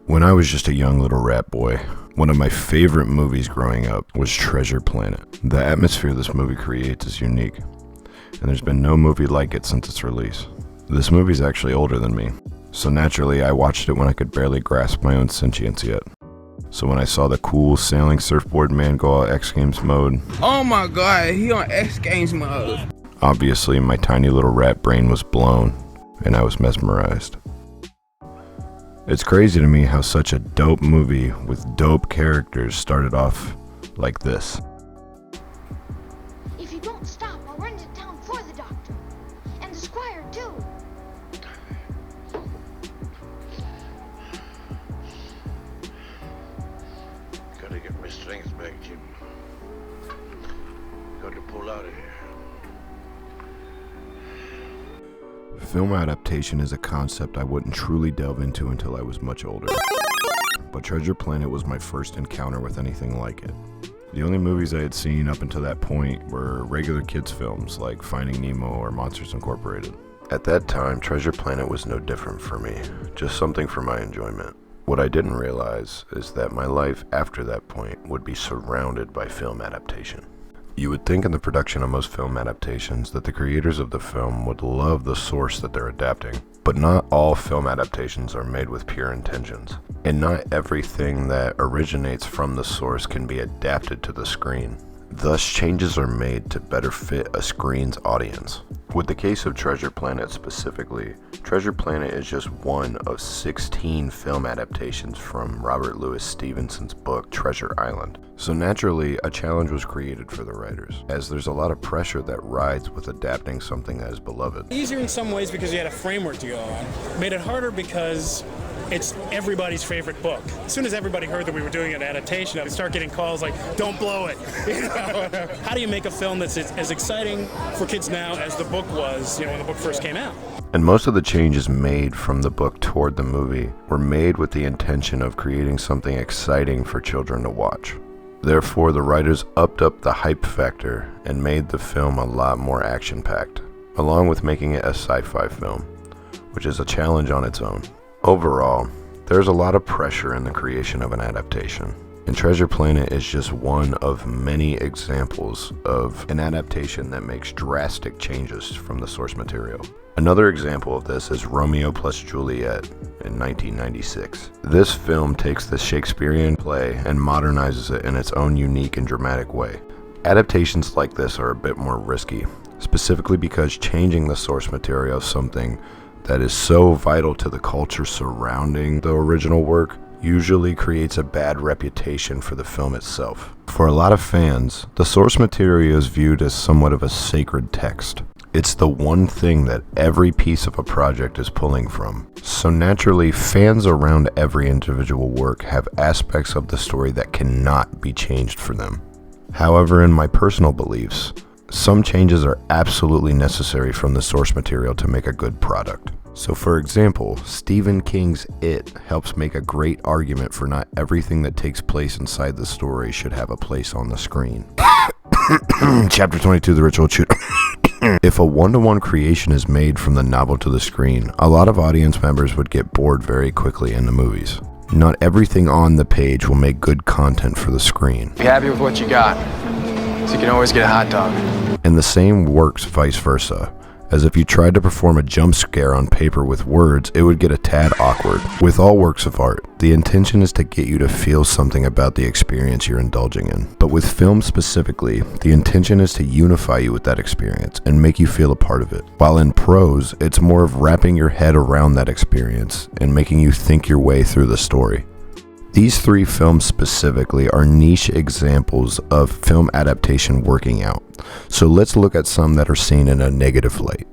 When I was just a young little rat boy, one of my favorite movies growing up was Treasure Planet. The atmosphere this movie creates is unique, and there's been no movie like it since its release. This movie's actually older than me, so naturally I watched it when I could barely grasp my own sentience yet. So when I saw the cool sailing surfboard man go all X Games mode, oh my god, he on X Games mode. Obviously my tiny little rat brain was blown, and I was mesmerized. It's crazy to me how such a dope movie with dope characters started off like this. If you don't stop, I'll run to town for the doctor. And the squire, too. Gotta get my strength back, Jim. Got to pull out of here. Film adaptation is a concept I wouldn't truly delve into until I was much older. But Treasure Planet was my first encounter with anything like it. The only movies I had seen up until that point were regular kids films like Finding Nemo or Monsters Incorporated. At that time, Treasure Planet was no different for me, just something for my enjoyment. What I didn't realize is that my life after that point would be surrounded by film adaptation. You would think in the production of most film adaptations that the creators of the film would love the source that they're adapting, but not all film adaptations are made with pure intentions, and not everything that originates from the source can be adapted to the screen. Thus, changes are made to better fit a screen's audience. With the case of Treasure Planet specifically, Treasure Planet is just one of 16 film adaptations from Robert Louis Stevenson's book Treasure Island. So naturally, a challenge was created for the writers, as there's a lot of pressure that rides with adapting something that is beloved. Easier in some ways because you had a framework to go on. Made it harder because it's everybody's favorite book. As soon as everybody heard that we were doing an adaptation, I'd start getting calls like, don't blow it. You know? How do you make a film that's as exciting for kids now as the book was, when the book first came out? And most of the changes made from the book toward the movie were made with the intention of creating something exciting for children to watch. Therefore, the writers upped up the hype factor and made the film a lot more action-packed, along with making it a sci-fi film, which is a challenge on its own. Overall, there's a lot of pressure in the creation of an adaptation, and Treasure Planet is just one of many examples of an adaptation that makes drastic changes from the source material. Another example of this is Romeo plus Juliet in 1996. This film takes the Shakespearean play and modernizes it in its own unique and dramatic way. Adaptations like this are a bit more risky, specifically because changing the source material of something that is so vital to the culture surrounding the original work usually creates a bad reputation for the film itself. For a lot of fans, the source material is viewed as somewhat of a sacred text. It's the one thing that every piece of a project is pulling from. So naturally, fans around every individual work have aspects of the story that cannot be changed for them. However, in my personal beliefs, some changes are absolutely necessary from the source material to make a good product. So for example, Stephen King's It helps make a great argument for not everything that takes place inside the story should have a place on the screen. Chapter 22, The Ritual Shooter. If a one-to-one creation is made from the novel to the screen, a lot of audience members would get bored very quickly in the movies. Not everything on the page will make good content for the screen. Be happy with what you got, so you can always get a hot dog. And the same works vice versa, as if you tried to perform a jump scare on paper with words, it would get a tad awkward. With all works of art, the intention is to get you to feel something about the experience you're indulging in. But with film specifically, the intention is to unify you with that experience and make you feel a part of it. While in prose, it's more of wrapping your head around that experience and making you think your way through the story. These three films specifically are niche examples of film adaptation working out. So let's look at some that are seen in a negative light.